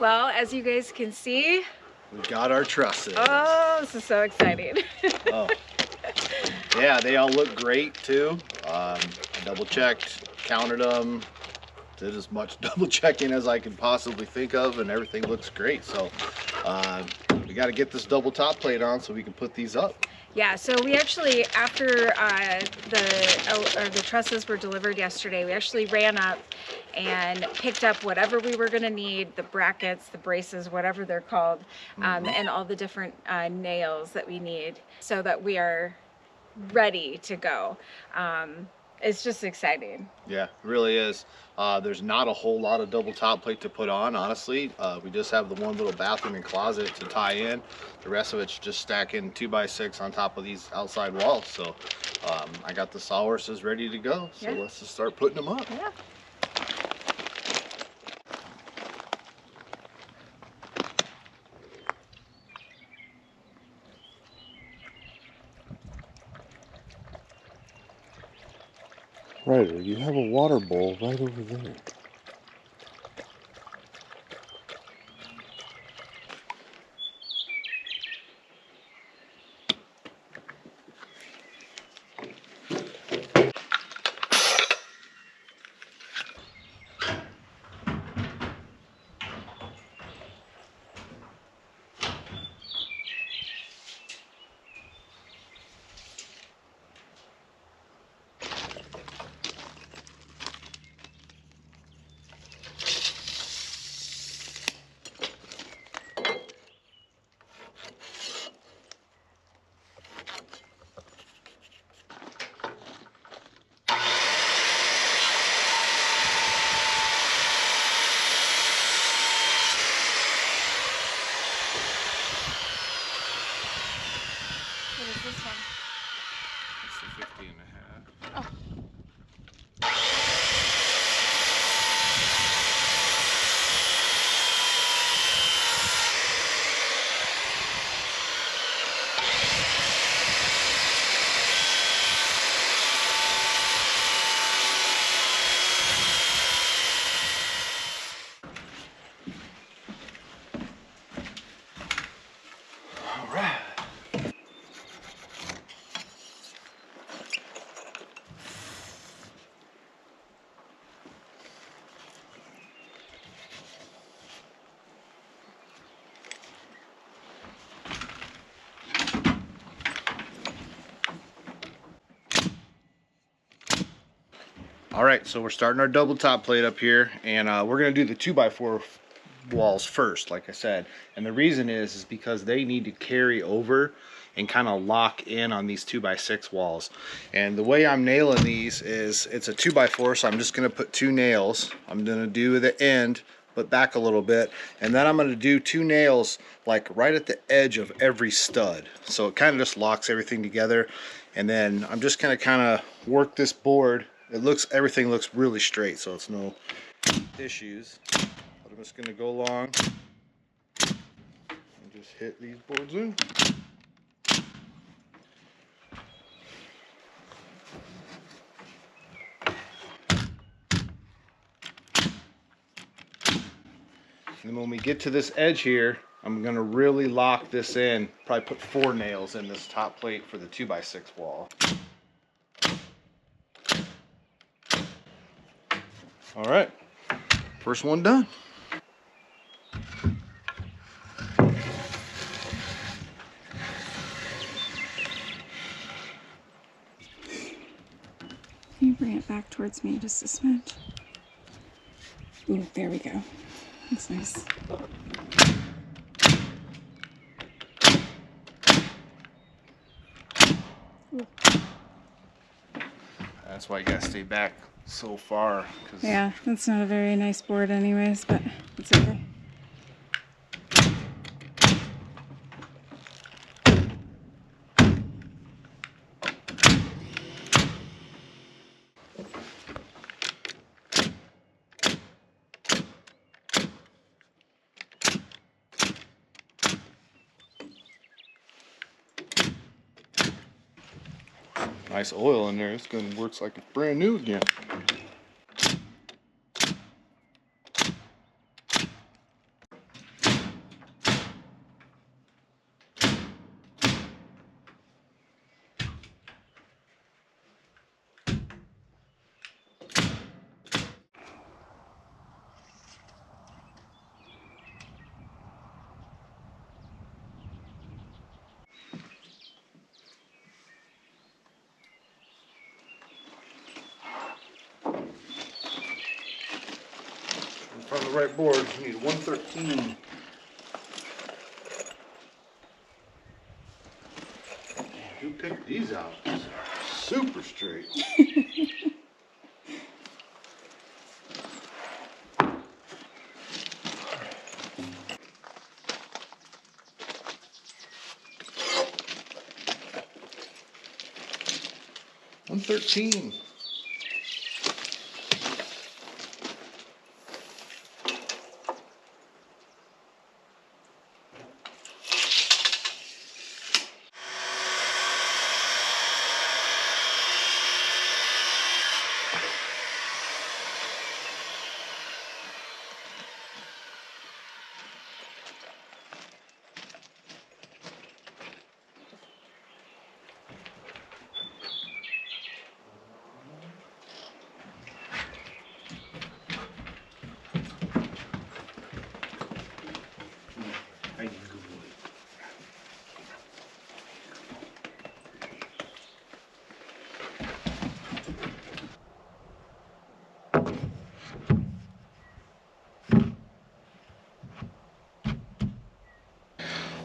Well, as you guys can see, we got our trusses. Oh, this is so exciting. Oh. Yeah, they all look great too. I double checked, counted them, did as much double checking as I could possibly think of, and everything looks great. So we got to get this double top plate on so we can put these up. Yeah, so we actually, after the trusses were delivered yesterday, we actually ran up and picked up whatever we were going to need, the brackets, the braces, whatever they're called, and all the different nails that we need so that we are ready to go. It's just exciting. Yeah, it really is. There's not a whole lot of double top plate to put on, honestly. We just have the one little bathroom and closet to tie in. The rest of it's just stacking 2x6 on top of these outside walls. So I got the sawhorses ready to go. So let's just start putting them up. Yeah. Ryder, you have a water bowl right over there. What is this one? It's the 50.5. Oh. All right. All right, so we're starting our double top plate up here, and we're gonna do the 2x4 walls first, like I said. And the reason is because they need to carry over and kind of lock in on these 2x6 walls. And the way I'm nailing these is it's a 2x4, so I'm just gonna put 2 nails. I'm gonna do the end, but back a little bit, and then I'm gonna do 2 nails like right at the edge of every stud. So it kind of just locks everything together. And then I'm just gonna kind of work this board. Everything looks really straight, so it's no issues. But I'm just gonna go along and just hit these boards in. And when we get to this edge here, I'm gonna really lock this in. Probably put 4 nails in this top plate for the 2x6 wall. All right, first one done. Can you bring it back towards me just a smidge? Ooh, there we go. That's nice. Ooh. That's why you gotta stay back so far. Yeah, that's not a very nice board anyways, but it's okay. Nice oil in there. It's gonna works like it's brand new again. the right board. We need 113. Who picked these out? These are super straight. $113.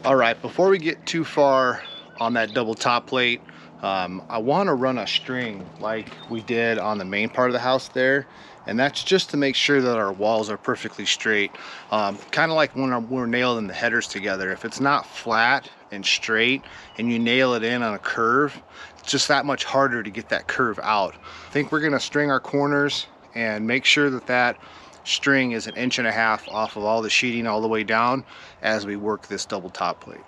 All right, before we get too far on that double top plate, I want to run a string like we did on the main part of the house there, and that's just to make sure that our walls are perfectly straight. Kind of like when we're nailing the headers together. If it's not flat and straight and you nail it in on a curve, it's just that much harder to get that curve out. I think we're gonna string our corners and make sure that that string is 1.5 inches off of all the sheeting all the way down as we work this double top plate.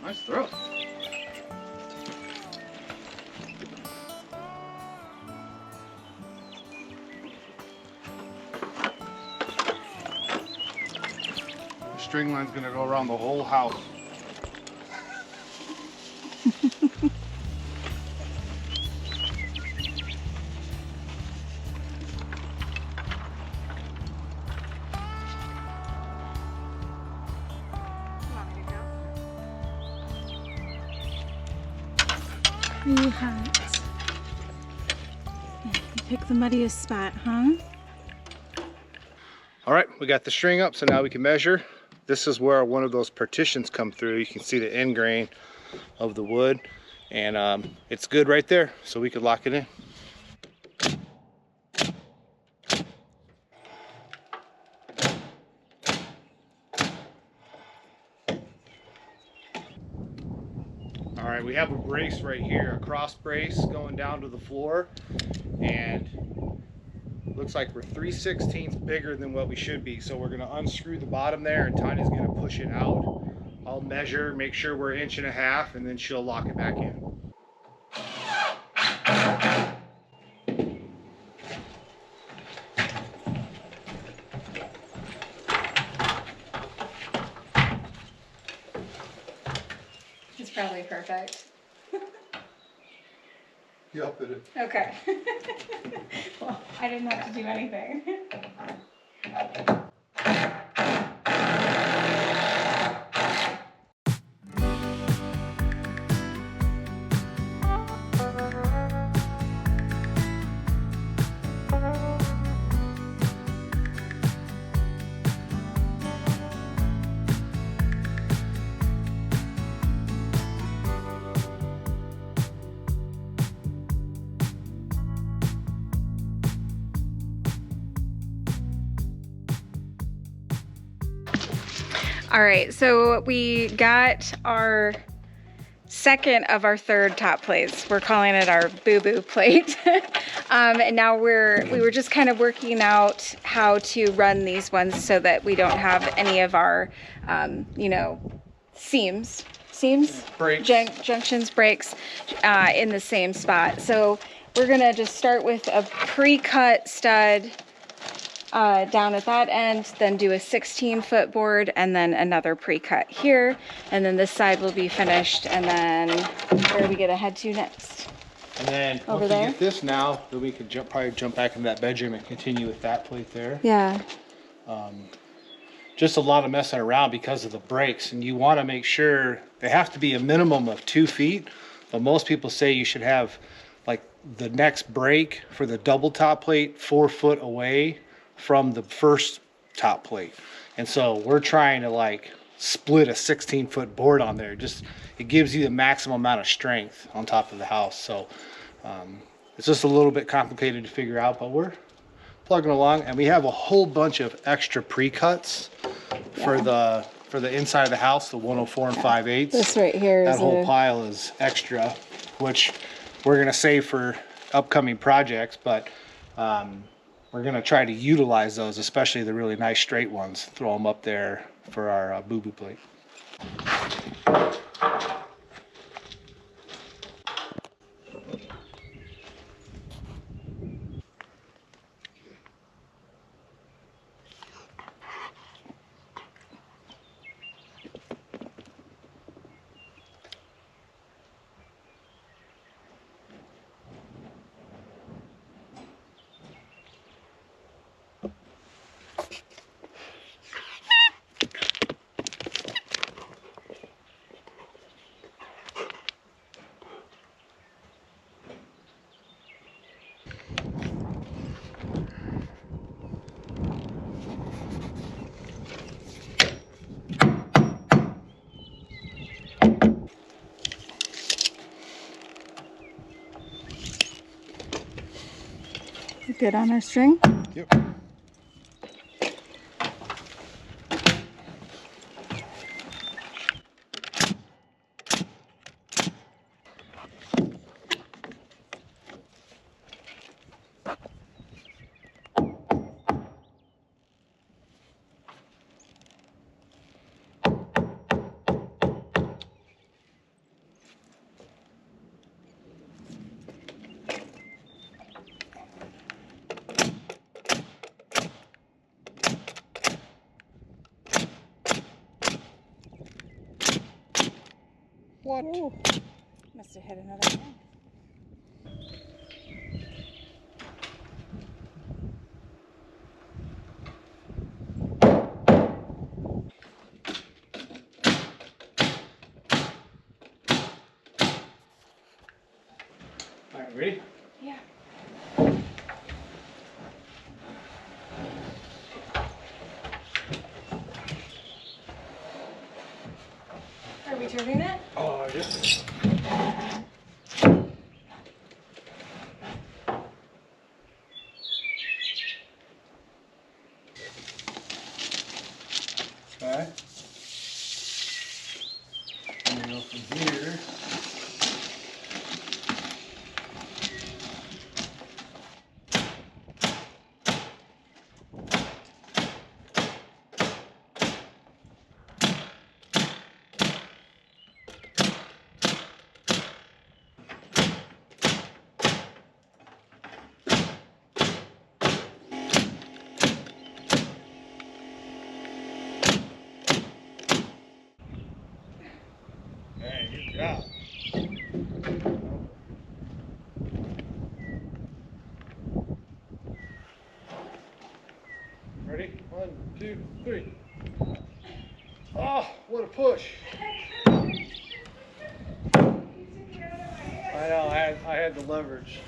Nice throw. The string line's gonna go around the whole house. You hot. You pick the muddiest spot, huh? All right, we got the string up, so now we can measure. This is where one of those partitions come through. You can see the end grain of the wood, and it's good right there, so we could lock it in. All right, we have a brace right here, a cross brace going down to the floor, and looks like we're 3/16 bigger than what we should be. So we're gonna unscrew the bottom there, and Tanya's gonna push it out. I'll measure, make sure we're 1.5 inches, and then she'll lock it back in. It's probably perfect. Yep, it is. Okay. Well, I didn't have to do anything. All right, so we got our second of our third top plates. We're calling it our boo-boo plate. And now we were just kind of working out how to run these ones so that we don't have any of our, you know, seams seams, Brakes. junctions, brakes in the same spot. So we're gonna just start with a pre-cut stud down at that end, then do a 16-foot board, and then another pre-cut here, and then this side will be finished. And then where do we get to head to next? And then Over once we there? get this now, then we could probably jump back in that bedroom and continue with that plate there. Yeah. Just a lot of messing around because of the brakes, and you want to make sure they have to be a minimum of 2 feet, but most people say you should have like the next brake for the double top plate 4 foot away from the first top plate. And so we're trying to like split a 16-foot board on there. Just it gives you the maximum amount of strength on top of the house. So it's just a little bit complicated to figure out, but we're plugging along, and we have a whole bunch of extra pre-cuts for the inside of the house, the 104 and 5/8. This right here is that whole pile is extra, which we're gonna save for upcoming projects, but we're gonna try to utilize those, especially the really nice straight ones. Throw them up there for our boo-boo plate. good on our string. Yep. What? Ooh, must have hit another one. All right, ready? Yeah. Are we turning it? Oh, yes. Okay. And we go from here. Hey, good job. Ready? 1, 2, 3. Oh, what a push. I know, I had the leverage.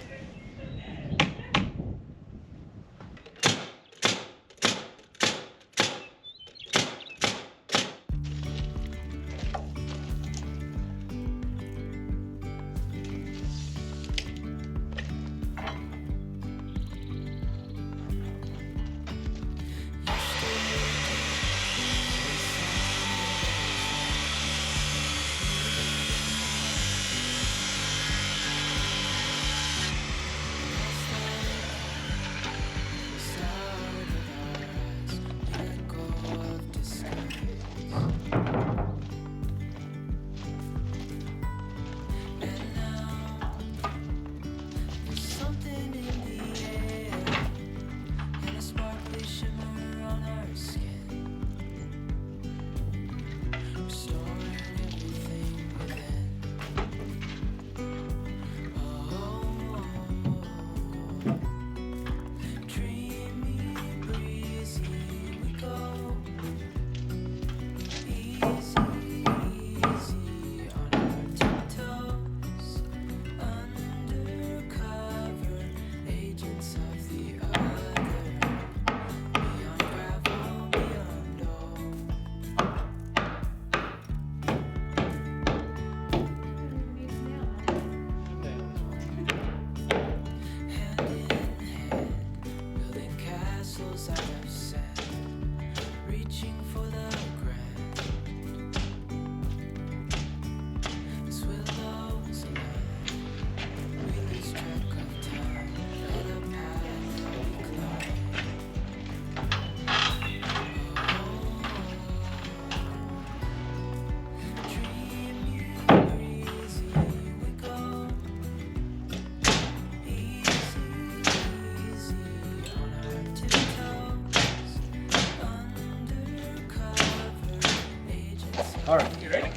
All right, you ready?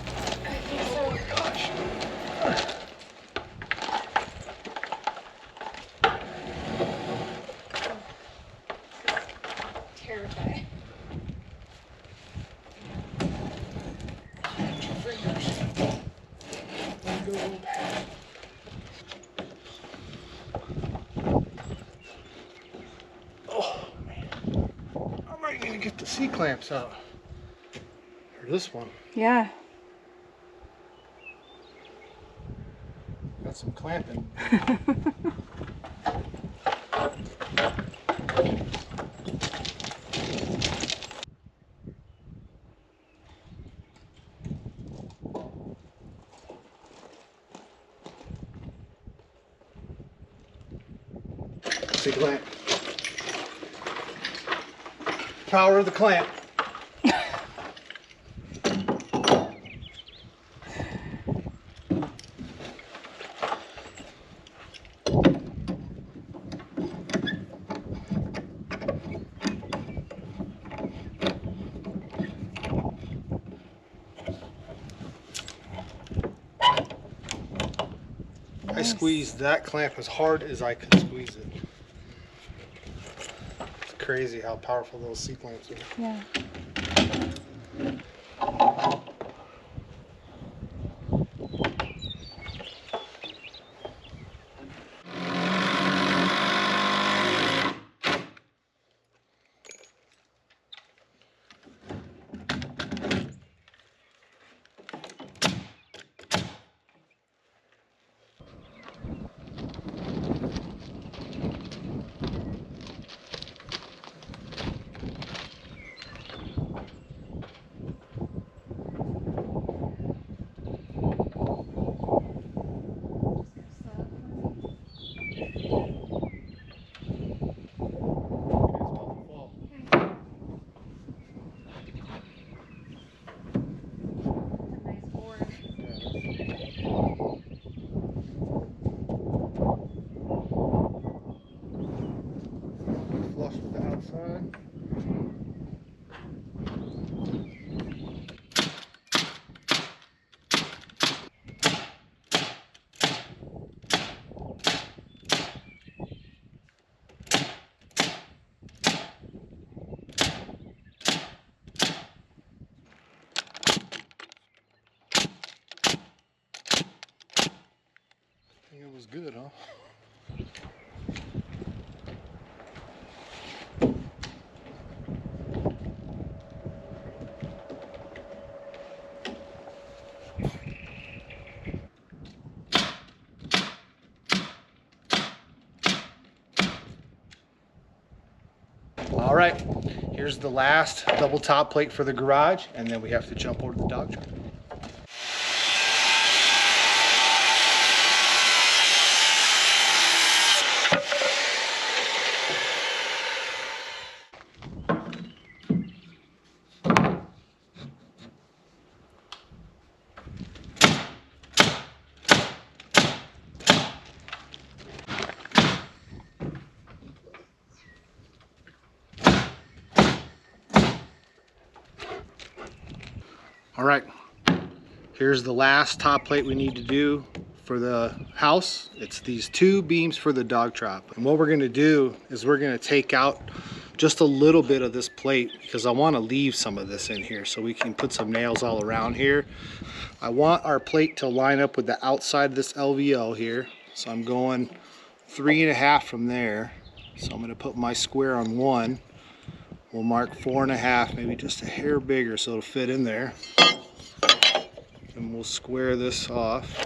Oh my gosh. Terrified. Oh man, I might need to get the C clamps out. Or this one. Yeah. Got some clamping. C clamp. Power of the clamp. I squeezed that clamp as hard as I could squeeze it. It's crazy how powerful those C clamps are. Yeah. Flush with the outside. I think it was good, huh? All right, here's the last double top plate for the garage, and then we have to jump over to the dog truck. All right, here's the last top plate we need to do for the house. It's these two beams for the dog trap. And what we're gonna do is we're gonna take out just a little bit of this plate because I wanna leave some of this in here so we can put some nails all around here. I want our plate to line up with the outside of this LVL here. So I'm going 3.5 from there. So I'm gonna put my square on one. We'll mark 4.5, maybe just a hair bigger so it'll fit in there. And we'll square this off.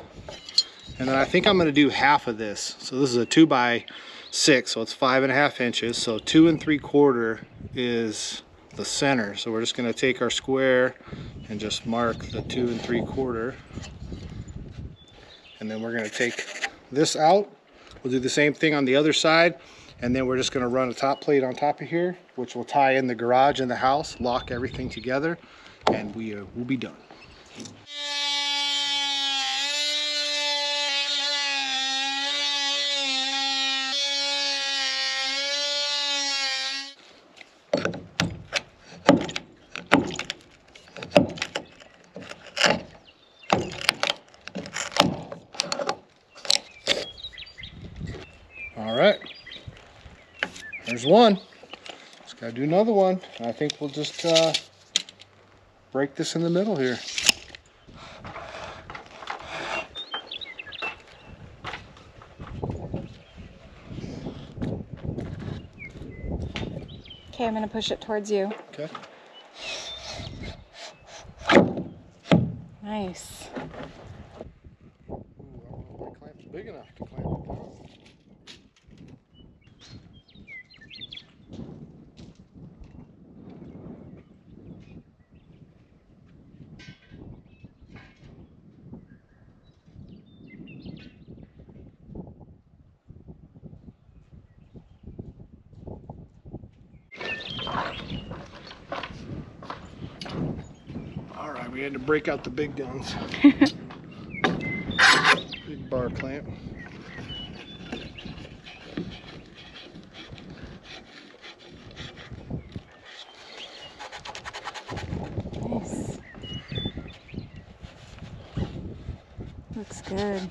And then I think I'm gonna do half of this. So this is a 2x6, so it's 5.5 inches. So 2 3/4 is the center. So we're just gonna take our square and just mark the 2 3/4. And then we're gonna take this out. We'll do the same thing on the other side. And then we're just gonna run a top plate on top of here, which will tie in the garage and the house, lock everything together, and we'll be done. There's one. Just gotta do another one. And I think we'll just break this in the middle here. Okay, I'm gonna push it towards you. Okay. Nice. Ooh, I don't know if my clamp's big enough to clamp it down. All right, we had to break out the big guns. Big bar clamp. Nice. Looks good.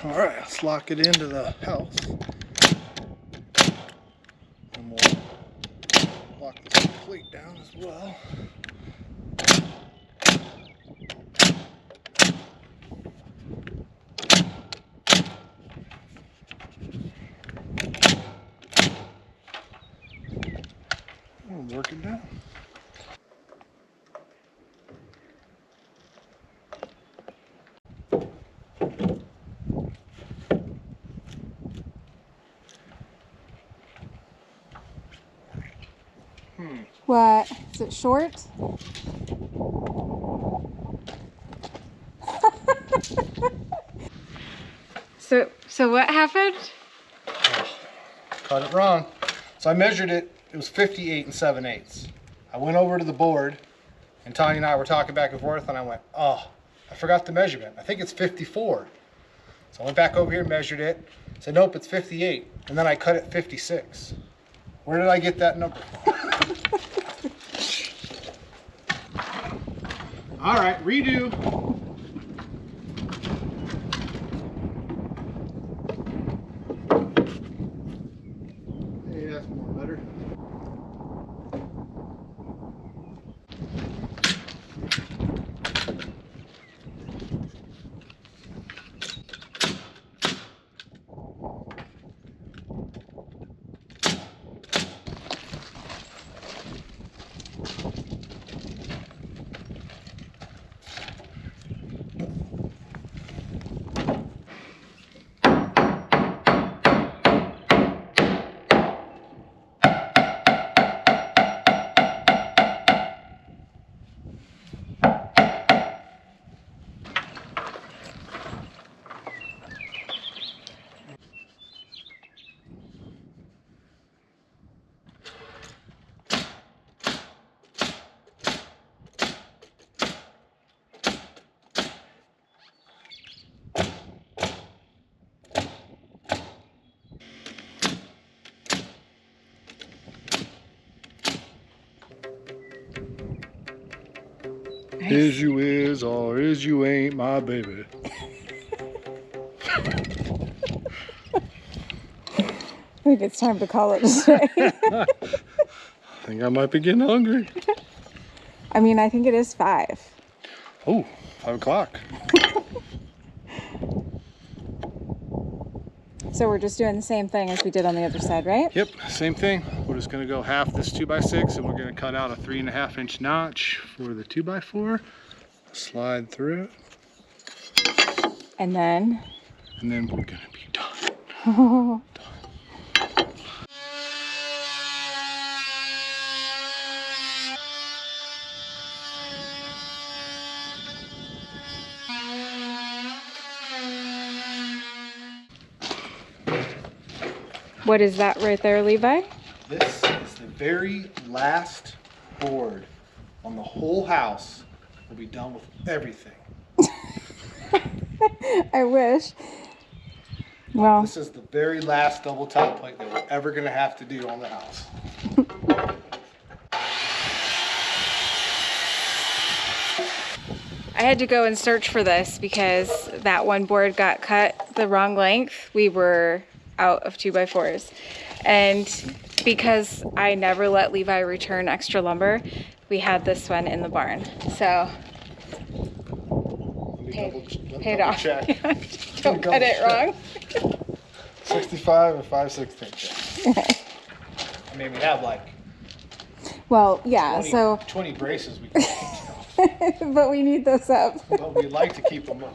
All right, let's lock it into the house. And we'll lock this plate down as well. We'll work it down. What? Is it short? So what happened? Cut it wrong. So I measured it. It was 58 7/8. I went over to the board, and Tanya and I were talking back and forth, and I went, oh, I forgot the measurement. I think it's 54. So I went back over here and measured it. Said, nope, it's 58. And then I cut it 56. Where did I get that number? All right, redo. Hey, that's more better. Is you is or is you ain't my baby. I think it's time to call it a day. I think I might be getting hungry. I mean, I think it is 5. Oh, 5 o'clock. So we're just doing the same thing as we did on the other side, right? Yep, same thing. We're just gonna go half this 2x6 and we're gonna cut out a 3.5 inch notch for the 2x4. Slide through it. And then we're gonna be done. what is that right there, Levi? This is the very last board on the whole house. We'll be done with everything. I wish. Well, This is the very last double top plate that we're ever gonna have to do on the house. I had to go and search for this because that one board got cut the wrong length. We were out of 2x4s. And because I never let Levi return extra lumber, we had this one in the barn. So paid off. Don't cut it wrong. 65 and 5/16. I mean, we have like Well, yeah, 20 braces we can but we need those up. but we'd like to keep them up.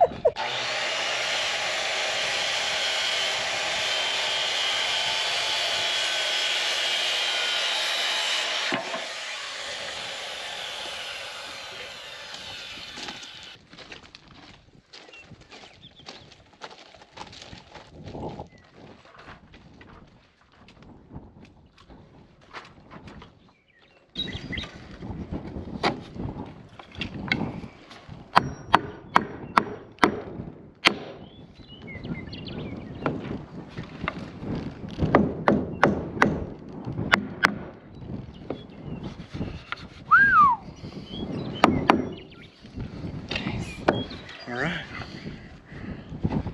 All right.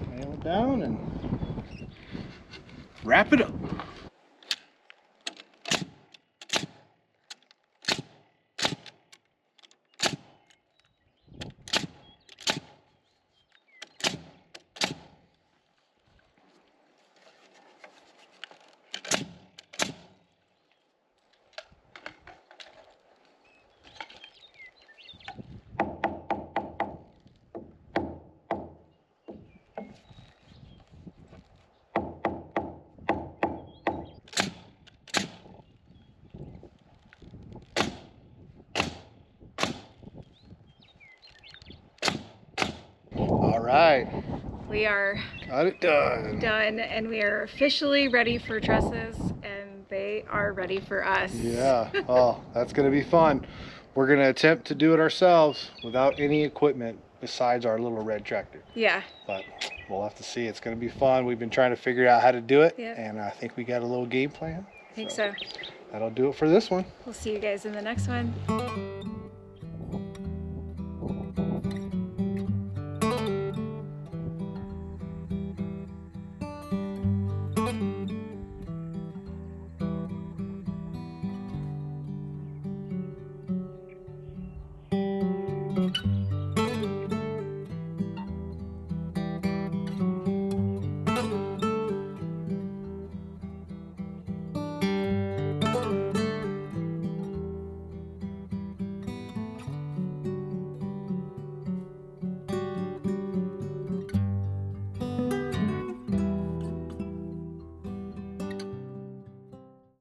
Nail it down and wrap it up. All right. We are Got it done. done, and we are officially ready for trusses, and they are ready for us. Yeah. Oh, that's going to be fun. We're going to attempt to do it ourselves without any equipment besides our little red tractor. Yeah. But we'll have to see. It's going to be fun. We've been trying to figure out how to do it, Yep. and I think we got a little game plan. I think so. That'll do it for this one. We'll see you guys in the next one.